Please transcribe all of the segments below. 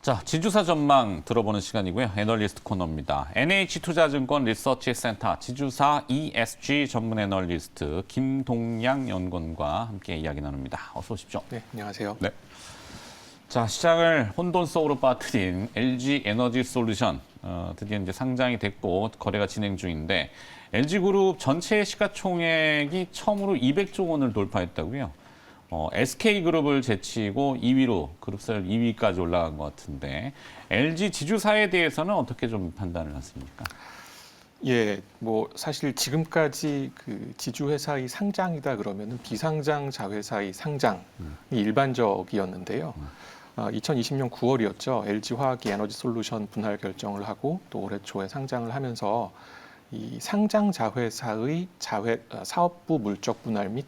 자, 지주사 전망 들어보는 시간이고요. 애널리스트 코너입니다. NH투자증권 리서치센터 지주사 ESG 전문 애널리스트 김동양 연구원과 함께 이야기 나눕니다. 어서 오십시오. 네, 안녕하세요. 네. 자, 시장을 혼돈 속으로 빠뜨린 LG 에너지 솔루션 드디어 이제 상장이 됐고 거래가 진행 중인데 LG그룹 전체 시가총액이 처음으로 200조 원을 돌파했다고요. SK그룹을 제치고 2위로 그룹설 2위까지 올라간 것 같은데 LG 지주사에 대해서는 어떻게 좀 판단을 하십니까? 예, 뭐 사실 지금까지 그 지주회사의 상장이다 그러면은 비상장 자회사의 상장이 일반적이었는데요. 2020년 9월이었죠. LG화학이 에너지솔루션 분할 결정을 하고 또 올해 초에 상장을 하면서 이 상장 자회사의 사업부 물적 분할 및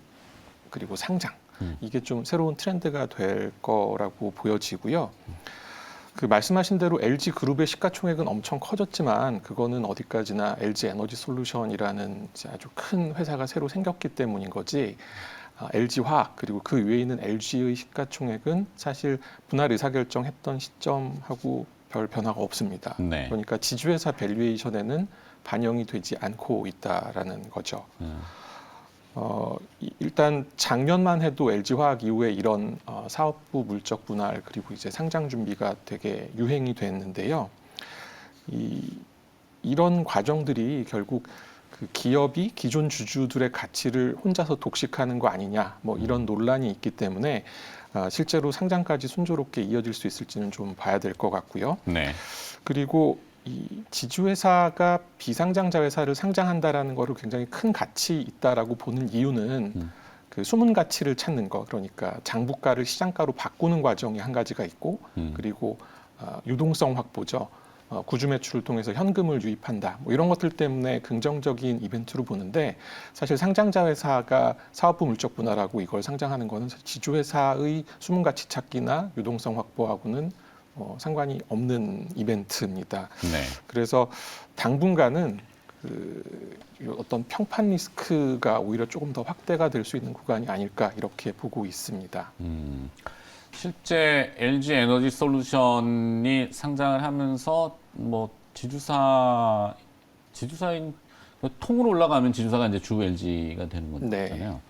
그리고 상장 이게 좀 새로운 트렌드가 될 거라고 보여지고요. 그 말씀하신 대로 LG 그룹의 시가총액은 엄청 커졌지만 그거는 어디까지나 LG 에너지 솔루션이라는 아주 큰 회사가 새로 생겼기 때문인 거지. LG 화학 그리고 그 위에 있는 LG의 시가총액은 사실 분할 의사결정했던 시점하고 별 변화가 없습니다. 네. 그러니까 지주회사 밸류에이션에는 반영이 되지 않고 있다라는 거죠. 일단 작년만 해도 LG화학 이후에 이런 사업부 물적 분할 그리고 이제 상장 준비가 되게 유행이 됐는데요. 이런 과정들이 결국 그 기업이 기존 주주들의 가치를 혼자서 독식하는 거 아니냐, 뭐 이런 논란이 있기 때문에 실제로 상장까지 순조롭게 이어질 수 있을지는 좀 봐야 될 것 같고요. 네. 그리고 이 지주회사가 비상장자 회사를 상장한다라는 거를 굉장히 큰 가치 있다라고 보는 이유는 그 숨은 가치를 찾는 거, 그러니까 장부가를 시장가로 바꾸는 과정이 한 가지가 있고, 그리고 유동성 확보죠. 구주 매출을 통해서 현금을 유입한다. 뭐 이런 것들 때문에 긍정적인 이벤트로 보는데 사실 상장자 회사가 사업부 물적 분할하고 이걸 상장하는 거는 지주회사의 숨은 가치 찾기나 유동성 확보하고는 상관이 없는 이벤트입니다. 네. 그래서 당분간은 어떤 평판 리스크가 오히려 조금 더 확대가 될 수 있는 구간이 아닐까 이렇게 보고 있습니다. 실제 LG 에너지 솔루션이 상장을 하면서 뭐 지주사인 통으로 올라가면 지주사가 이제 주 LG가 되는 거잖아요.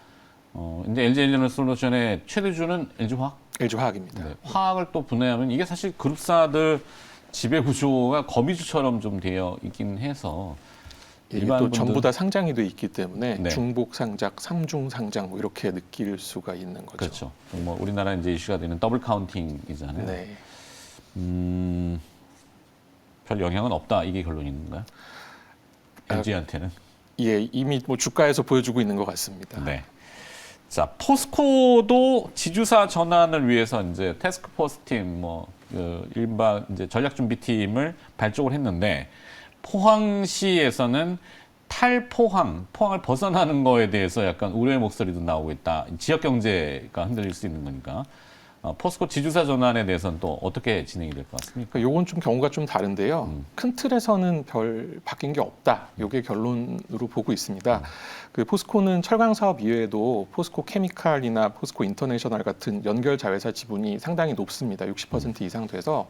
네. 이제 LG 에너지 솔루션의 최대주는 LG화학? LG화학입니다. 네. 화학을 또 분해하면 이게 사실 그룹사들 지배 구조가 거미줄처럼 좀 되어 있긴 해서 이게 또 전부 다 상장이 돼 있기 때문에 네. 중복 상장, 삼중 상장 뭐 이렇게 느낄 수가 있는 거죠. 그렇죠. 뭐 우리나라 이제 이슈가 되는 더블 카운팅이잖아요. 네. 별 영향은 없다 이게 결론인가요? LG한테는? 예, 이미 뭐 주가에서 보여주고 있는 것 같습니다. 네. 자, 포스코도 지주사 전환을 위해서 이제 태스크포스 팀, 이른바 이제 전략준비팀을 발족을 했는데 포항시에서는 포항을 벗어나는 거에 대해서 약간 우려의 목소리도 나오고 있다. 지역 경제가 흔들릴 수 있는 거니까. 포스코 지주사 전환에 대해서는 또 어떻게 진행이 될 것 같습니까? 그러니까 요건 좀 경우가 좀 다른데요. 큰 틀에서는 별 바뀐 게 없다. 요게 결론으로 보고 있습니다. 그 포스코는 철강 사업 이외에도 포스코 케미칼이나 포스코 인터내셔널 같은 연결 자회사 지분이 상당히 높습니다. 60% 이상 돼서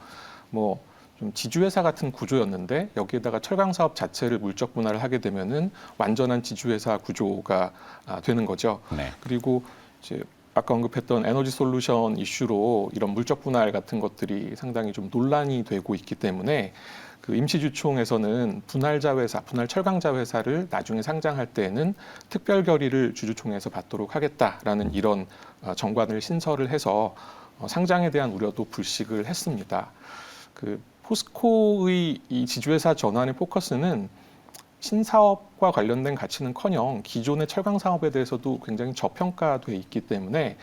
뭐 좀 지주회사 같은 구조였는데 여기에다가 철강 사업 자체를 물적 분할을 하게 되면은 완전한 지주회사 구조가 되는 거죠. 네. 그리고 이제 아까 언급했던 에너지 솔루션 이슈로 이런 물적 분할 같은 것들이 상당히 좀 논란이 되고 있기 때문에 그 임시주총에서는 분할 철강 자회사를 나중에 상장할 때에는 특별 결의를 주주총회에서 받도록 하겠다라는 이런 정관을 신설을 해서 상장에 대한 우려도 불식을 했습니다. 그 포스코의 이 지주회사 전환의 포커스는 신사업과 관련된 가치는커녕 기존의 철강 사업에 대해서도 굉장히 저평가돼 있기 때문에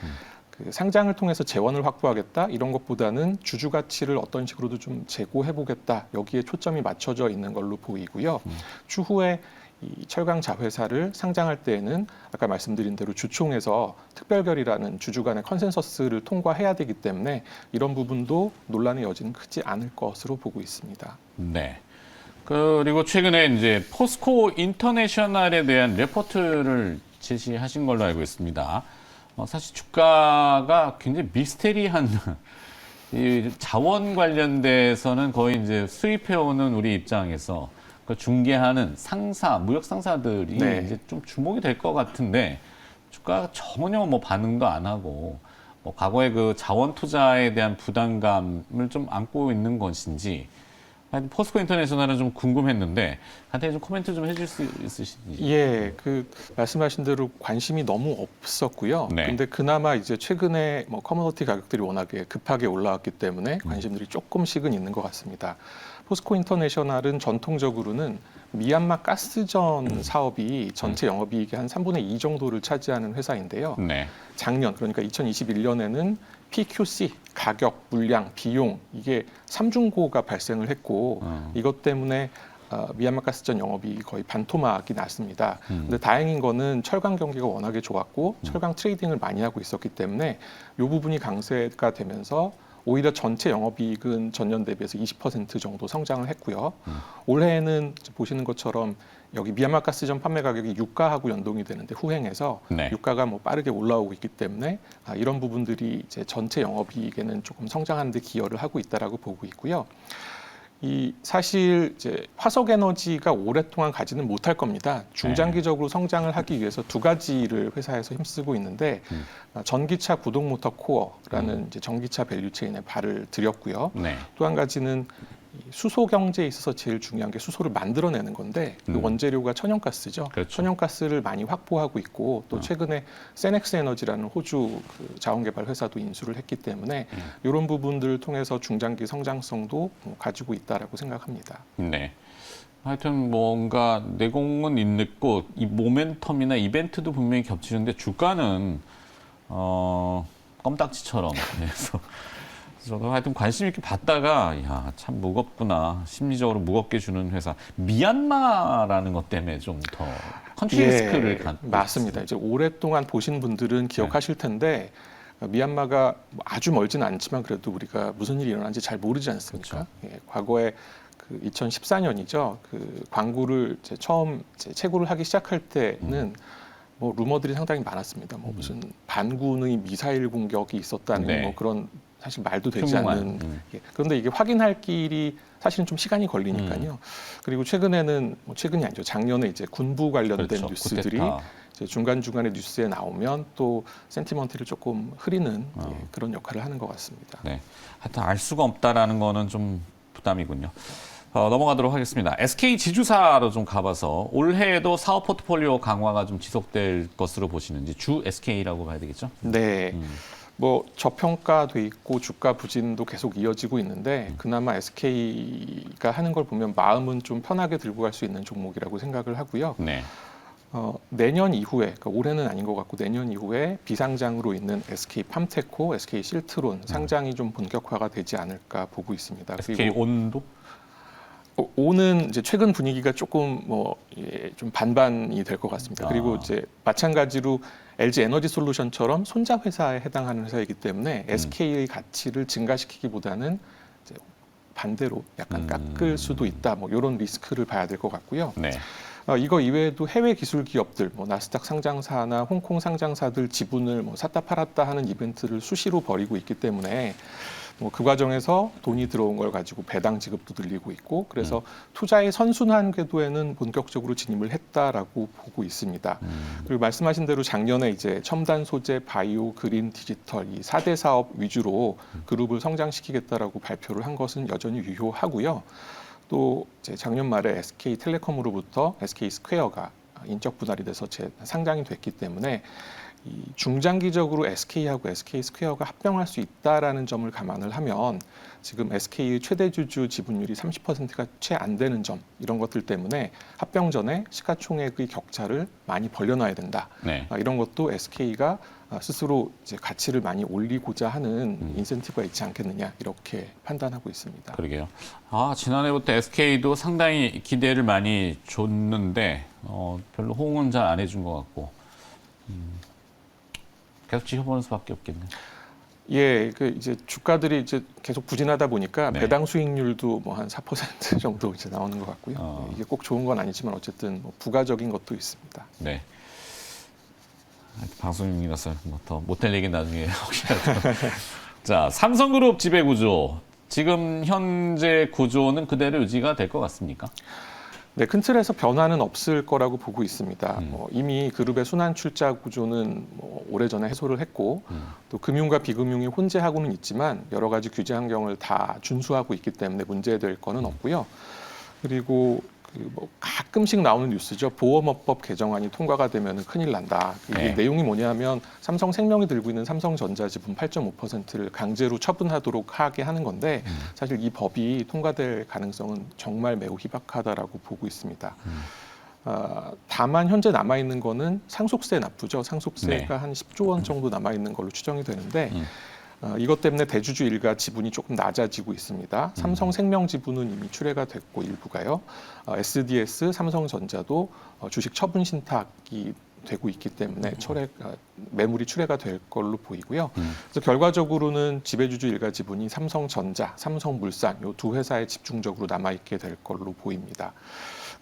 그 상장을 통해서 재원을 확보하겠다 이런 것보다는 주주 가치를 어떤 식으로도 좀 제고해보겠다 여기에 초점이 맞춰져 있는 걸로 보이고요. 추후에 이 철강 자회사를 상장할 때에는 아까 말씀드린 대로 주총에서 특별결의라는 주주 간의 컨센서스를 통과해야 되기 때문에 이런 부분도 논란의 여지는 크지 않을 것으로 보고 있습니다. 네. 그리고 최근에 이제 포스코 인터내셔널에 대한 레포트를 제시하신 걸로 알고 있습니다. 사실 주가가 굉장히 미스테리한 이 자원 관련돼서는 거의 이제 수입해오는 우리 입장에서 그 중개하는 상사, 무역 상사들이 네. 이제 좀 주목이 될 것 같은데 주가가 전혀 뭐 반응도 안 하고 뭐 과거에 그 자원 투자에 대한 부담감을 좀 안고 있는 것인지 하여튼 포스코 인터내셔널은 좀 궁금했는데 간단히 좀 코멘트 좀 해줄 수 있으신지. 예, 그 말씀하신 대로 관심이 너무 없었고요. 네. 근데 그나마 이제 최근에 뭐 커머디티 가격들이 워낙에 급하게 올라왔기 때문에 관심들이 조금씩은 있는 것 같습니다. 포스코 인터내셔널은 전통적으로는 미얀마 가스전 사업이 전체 영업이익의 한 3분의 2 정도를 차지하는 회사인데요. 네. 작년 그러니까 2021년에는 PQC 가격, 물량, 비용 이게 삼중고가 발생을 했고 이것 때문에 미얀마 가스전 영업이 거의 반토막이 났습니다. 근데 다행인 거는 철강 경기가 워낙에 좋았고 철강 트레이딩을 많이 하고 있었기 때문에 이 부분이 강세가 되면서 오히려 전체 영업이익은 전년 대비해서 20% 정도 성장을 했고요. 올해는 보시는 것처럼 여기 미얀마 가스전 판매 가격이 유가하고 연동이 되는데 후행해서 네. 유가가 뭐 빠르게 올라오고 있기 때문에 이런 부분들이 이제 전체 영업이익에는 조금 성장하는 데 기여를 하고 있다라고 보고 있고요. 이 사실 이제 화석 에너지가 오랫동안 가지는 못할 겁니다. 중장기적으로 성장을 하기 위해서 두 가지를 회사에서 힘쓰고 있는데 전기차 구동 모터 코어라는 이제 전기차 밸류체인에 발을 들였고요. 네. 또 한 가지는 이 수소 경제에 있어서 제일 중요한 게 수소를 만들어내는 건데 그 원재료가 천연가스죠. 그렇죠. 천연가스를 많이 확보하고 있고 또 최근에 세넥스 에너지라는 호주 그 자원개발 회사도 인수를 했기 때문에 이런 부분들을 통해서 중장기 성장성도 가지고 있다라고 생각합니다. 네. 하여튼 뭔가 내공은 있고 이 모멘텀이나 이벤트도 분명히 겹치는데 주가는 껌딱지처럼 그래서 저도 하여튼 관심 있게 봤다가 야, 참 무겁구나. 심리적으로 무겁게 주는 회사. 미얀마라는 것 때문에 좀 더 컨트리 리스크를 갖고 맞습니다. 이제 오랫동안 보신 분들은 기억하실 텐데 미얀마가 아주 멀지는 않지만 그래도 우리가 무슨 일이 일어난지 잘 모르지 않습니까? 예, 과거에 그 2014년이죠. 그 광구를 이제 처음 이제 채굴을 하기 시작할 때는 뭐 루머들이 상당히 많았습니다. 뭐 무슨 반군의 미사일 공격이 있었다는 네. 뭐 그런 사실 말도 되지 흉흉한, 않는. 예, 그런데 이게 확인할 길이 사실은 좀 시간이 걸리니까요. 그리고 최근에는 뭐 최근이 아니죠. 작년에 이제 군부 관련된 그렇죠. 뉴스들이 쿠데타. 이제 중간중간에 뉴스에 나오면 또 센티먼트를 조금 흐리는 그런 역할을 하는 것 같습니다. 네. 하여튼 알 수가 없다라는 거는 좀 부담이군요. 넘어가도록 하겠습니다. SK 지주사로 좀 가봐서 올해에도 사업 포트폴리오 강화가 좀 지속될 것으로 보시는지 주 SK라고 봐야 되겠죠? 네. 뭐 저평가돼 있고 주가 부진도 계속 이어지고 있는데 그나마 SK가 하는 걸 보면 마음은 좀 편하게 들고 갈 수 있는 종목이라고 생각을 하고요. 네. 내년 이후에, 그러니까 올해는 아닌 것 같고 내년 이후에 비상장으로 있는 SK 팜테코, SK 실트론 상장이 좀 본격화가 되지 않을까 보고 있습니다. SK 온도? 오는 이제 최근 분위기가 조금 좀 반반이 될 것 같습니다. 그리고 이제 마찬가지로 LG 에너지 솔루션처럼 손자 회사에 해당하는 회사이기 때문에 SK의 가치를 증가시키기보다는 이제 반대로 약간 깎을 수도 있다. 뭐 이런 리스크를 봐야 될 것 같고요. 네. 이거 이외에도 해외 기술 기업들, 뭐 나스닥 상장사나 홍콩 상장사들 지분을 뭐 샀다 팔았다 하는 이벤트를 수시로 벌이고 있기 때문에 뭐 그 과정에서 돈이 들어온 걸 가지고 배당 지급도 늘리고 있고 그래서 투자의 선순환 궤도에는 본격적으로 진입을 했다라고 보고 있습니다. 그리고 말씀하신 대로 작년에 이제 첨단 소재, 바이오, 그린, 디지털 이 4대 사업 위주로 그룹을 성장시키겠다라고 발표를 한 것은 여전히 유효하고요. 또 이제 작년 말에 SK텔레콤으로부터 SK스퀘어가 인적 분할이 돼서 상장이 됐기 때문에 이 중장기적으로 SK하고 SK스퀘어가 합병할 수 있다라는 점을 감안을 하면 지금 SK의 최대 주주 지분율이 30%가 채 안 되는 점 이런 것들 때문에 합병 전에 시가총액의 격차를 많이 벌려놔야 된다. 네. 이런 것도 SK가 스스로 이제 가치를 많이 올리고자 하는 인센티브가 있지 않겠느냐 이렇게 판단하고 있습니다. 그러게요. 지난해부터 SK도 상당히 기대를 많이 줬는데 별로 호응은 잘 안 해준 것 같고 계속 지켜보는 수밖에 없겠네요. 예, 그 이제 주가들이 이제 계속 부진하다 보니까 네. 배당 수익률도 뭐 한 4% 정도 이제 나오는 것 같고요. 이게 꼭 좋은 건 아니지만 어쨌든 뭐 부가적인 것도 있습니다. 네. 방송이라서 뭐 더 못할 얘기 나중에 혹시라도 자, 삼성그룹 지배 구조. 지금 현재 구조는 그대로 유지가 될 것 같습니까? 네, 큰 틀에서 변화는 없을 거라고 보고 있습니다. 이미 그룹의 순환 출자 구조는 오래전에 해소를 했고 또 금융과 비금융이 혼재하고는 있지만 여러 가지 규제 환경을 다 준수하고 있기 때문에 문제될 거는 없고요. 그리고 가끔씩 나오는 뉴스죠. 보험업법 개정안이 통과가 되면 큰일 난다. 이게 네. 내용이 뭐냐면 삼성생명이 들고 있는 삼성전자 지분 8.5%를 강제로 처분하도록 하게 하는 건데 사실 이 법이 통과될 가능성은 정말 매우 희박하다라고 보고 있습니다. 다만 현재 남아 있는 거는 상속세 납부죠. 상속세가 네. 한 10조 원 정도 남아 있는 걸로 추정이 되는데 이것 때문에 대주주 일가 지분이 조금 낮아지고 있습니다. 삼성생명 지분은 이미 출회가 됐고 일부가요. SDS, 삼성전자도 주식 처분 신탁이 되고 있기 때문에 매물이 출회가 될 걸로 보이고요. 그래서 결과적으로는 지배주주 일가 지분이 삼성전자, 삼성물산 이 두 회사에 집중적으로 남아 있게 될 걸로 보입니다.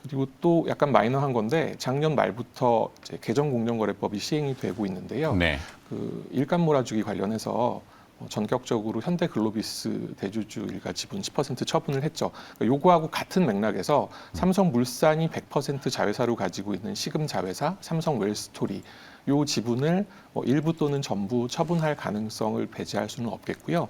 그리고 또 약간 마이너한 건데 작년 말부터 이제 개정공정거래법이 시행이 되고 있는데요. 네. 그 일감 몰아주기 관련해서 전격적으로 현대글로비스 대주주 일가 지분 10% 처분을 했죠. 요거하고 같은 맥락에서 삼성물산이 100% 자회사로 가지고 있는 시금 자회사 삼성웰스토리 요 지분을 일부 또는 전부 처분할 가능성을 배제할 수는 없겠고요.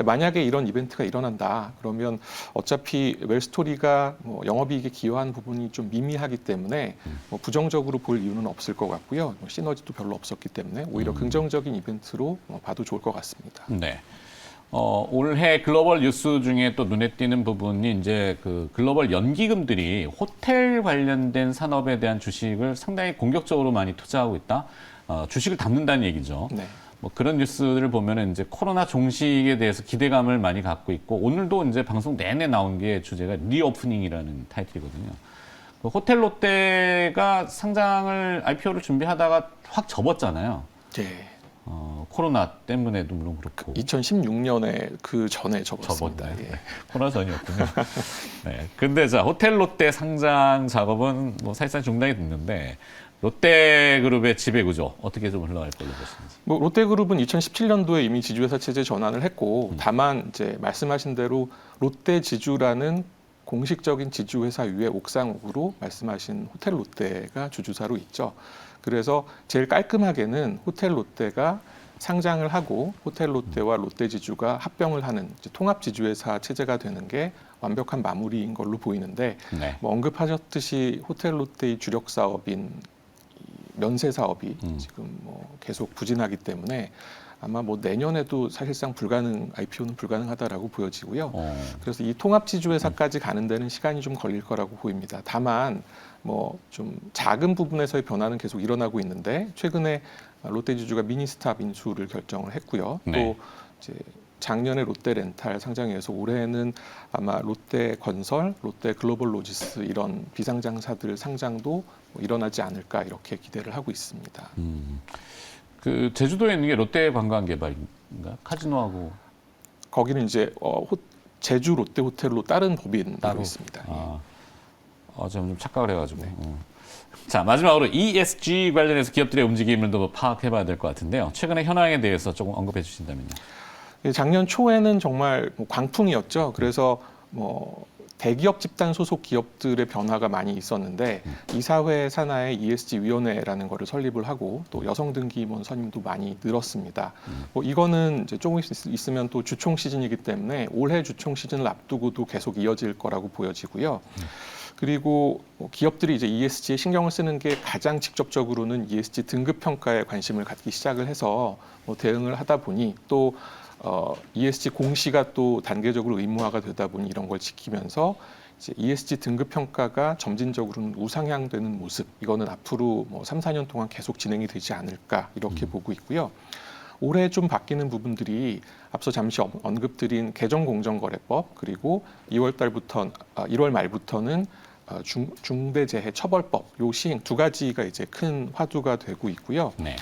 만약에 이런 이벤트가 일어난다 그러면 어차피 웰스토리가 영업이익에 기여한 부분이 좀 미미하기 때문에 부정적으로 볼 이유는 없을 것 같고요. 시너지도 별로 없었기 때문에 오히려 긍정적인 이벤트로 봐도 좋을 것 같습니다. 네. 올해 글로벌 뉴스 중에 또 눈에 띄는 부분이 이제 그 글로벌 연기금들이 호텔 관련된 산업에 대한 주식을 상당히 공격적으로 많이 투자하고 있다. 주식을 담는다는 얘기죠. 네. 뭐 그런 뉴스들을 보면은 이제 코로나 종식에 대해서 기대감을 많이 갖고 있고 오늘도 이제 방송 내내 나온 게 주제가 리오프닝이라는 타이틀이거든요. 그 호텔 롯데가 상장을 IPO를 준비하다가 확 접었잖아요. 네. 코로나 때문에도 물론 그렇고 2016년에 그 전에 접었습니다. 접었나요? 예. 네. 코로나 전이었군요. 네. 근데 자 호텔 롯데 상장 작업은 뭐 사실상 중단이 됐는데 롯데그룹의 지배 구조 어떻게 좀 흘러갈 걸로 보시는지? 롯데그룹은 2017년도에 이미 지주회사 체제 전환을 했고 다만 이제 말씀하신 대로 롯데지주라는 공식적인 지주회사 위에 옥상으로 말씀하신 호텔 롯데가 주주사로 있죠. 그래서 제일 깔끔하게는 호텔 롯데가 상장을 하고 호텔 롯데와 롯데지주가 합병을 하는 통합지주회사 체제가 되는 게 완벽한 마무리인 걸로 보이는데 네. 언급하셨듯이 호텔 롯데의 주력 사업인 면세 사업이 지금 계속 부진하기 때문에 아마 내년에도 사실상 IPO는 불가능하다라고 보여지고요. 그래서 이 통합지주회사까지 가는 데는 시간이 좀 걸릴 거라고 보입니다. 다만 좀 작은 부분에서의 변화는 계속 일어나고 있는데 최근에 롯데지주가 미니스탑 인수를 결정을 했고요. 네. 또 이제 작년에 롯데렌탈 상장해서 올해는 아마 롯데건설, 롯데글로벌로지스 이런 비상장사들 상장도 일어나지 않을까 이렇게 기대를 하고 있습니다. 그 제주도에 있는 게 롯데관광개발인가? 카지노하고 거기는 이제 제주 롯데호텔로 다른 법인으로 따로 있습니다. 제가 좀 착각을 해가지고. 자 마지막으로 ESG 관련해서 기업들의 움직임을 더 파악해봐야 될 것 같은데요. 최근의 현황에 대해서 조금 언급해 주신다면요. 작년 초에는 정말 광풍이었죠. 그래서 대기업 집단 소속 기업들의 변화가 많이 있었는데 이사회 산하에 ESG 위원회라는 거를 설립을 하고 또 여성 등기임원 선임도 많이 늘었습니다. 이거는 이제 조금 있으면 또 주총 시즌이기 때문에 올해 주총 시즌을 앞두고도 계속 이어질 거라고 보여지고요. 그리고 기업들이 이제 ESG에 신경을 쓰는 게 가장 직접적으로는 ESG 등급 평가에 관심을 갖기 시작을 해서 대응을 하다 보니 또 ESG 공시가 또 단계적으로 의무화가 되다 보니 이런 걸 지키면서 이제 ESG 등급 평가가 점진적으로는 우상향되는 모습 이거는 앞으로 3, 4년 동안 계속 진행이 되지 않을까 이렇게 보고 있고요. 올해 좀 바뀌는 부분들이 앞서 잠시 언급드린 개정공정거래법 그리고 1월 말부터는 중대재해처벌법 요 시행 두 가지가 이제 큰 화두가 되고 있고요. 네.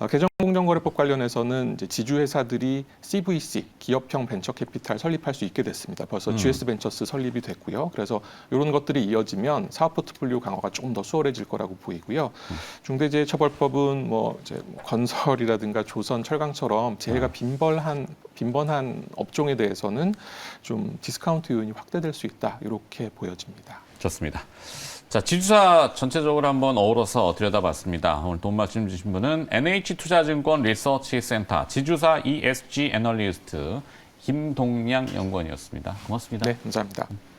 개정공정거래법 관련해서는 이제 지주회사들이 CVC 기업형 벤처캐피탈 설립할 수 있게 됐습니다. 벌써 GS벤처스 설립이 됐고요. 그래서 이런 것들이 이어지면 사업 포트폴리오 강화가 조금 더 수월해질 거라고 보이고요. 중대재해처벌법은 이제 건설이라든가 조선, 철강처럼 재해가 빈번한 업종에 대해서는 좀 디스카운트 요인이 확대될 수 있다 이렇게 보여집니다. 좋습니다. 자, 지주사 전체적으로 한번 어우러서 들여다봤습니다. 오늘 도움 말씀 주신 분은 NH투자증권 리서치센터 지주사 ESG 애널리스트 김동량 연구원이었습니다. 고맙습니다. 네, 감사합니다.